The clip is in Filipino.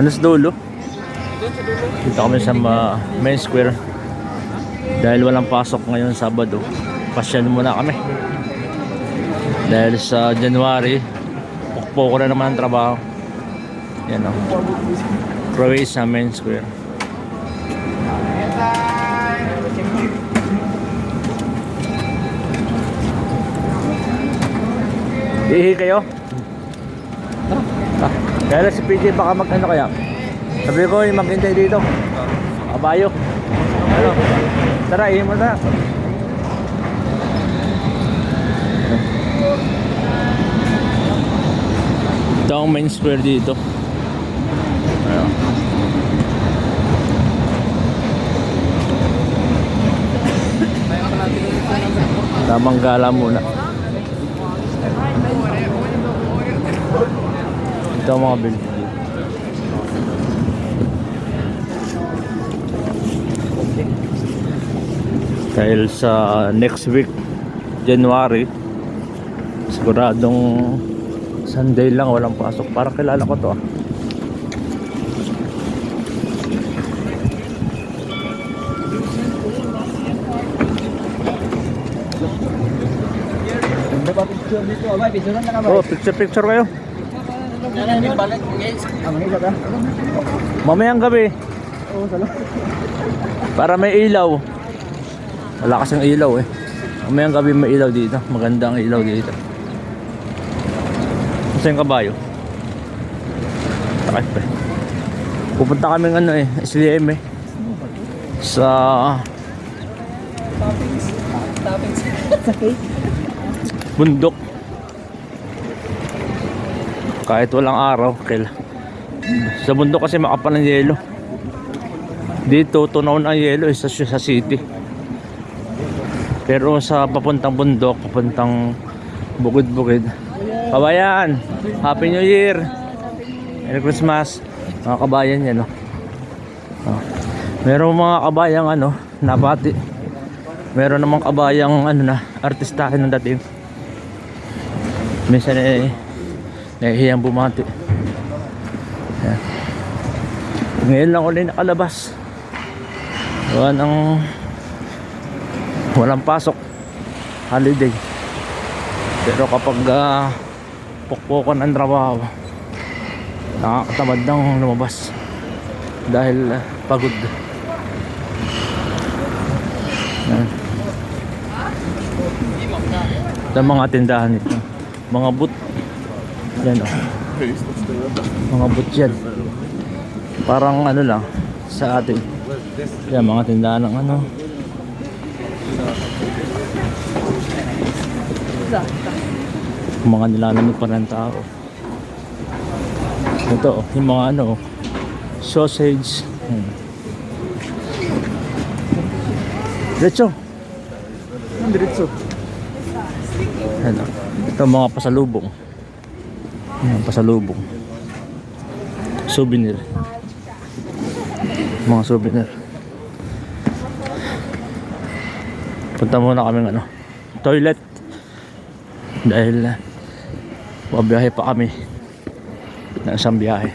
Ano sa dulo? Dito kami sa main square. Dahil walang pasok ngayon Sabado, pasyal muna kami. Dahil sa January, pukpo ko na naman ang trabaho. Yan o, Croatia main square. Ihi kayo? Kaya lang si PJ baka mag-ano kaya? Sabi ko yung maghintay dito. Kabayo. Ano? Tara, ihi mo na. Ito ang main square dito. Ano? Tamang gala muna. Ito ang mga building. Dahil sa next week, January, siguradong Sunday lang walang pasok. Parang kilala ko to ah. Oh, picture kayo. Mamayang gabi. Para may ilaw. Wala kasing ilaw eh. Mamayang gabi may ilaw dito. Maganda ang ilaw dito. Kasi yung kabayo. Takay pa. Pupunta kaming ano eh, SLM eh. Sa bundok. Kahit walang araw, sa bundok kasi makapal ng yelo. Dito tunaw na ang yelo sa city. Pero sa papuntang bundok, papuntang bukid-bukid. Kabayan, Happy New Year. Merry Christmas. Mga kabayan yan, no? Oh. Meron mga kabayang ano, nabati. Meron namang kabayang ano na, artistahin ng dating. Minsan eh, nahihiyang bumati. Yan. Ngayon lang ulit nakalabas. Walang pasok. Holiday. Pero kapag pukpukan ang trabaho, nakakatamad nang lumabas dahil pagod. Yan. Ito mga tindahan nito. Mga boot. Yan o. Mga boot yan. Parang ano lang sa atin. Yan mga tindahan ng ano. Mga nilalamig pa ng tao. Ito yung mga ano, sausage. Diretso. Diretso. Ano? Ito mga pasalubong. Yan, pasalubong. Souvenir. Mga souvenir. Punta muna kami ano, toilet. Dahil pabiyahe pa kami ng isang biyahe.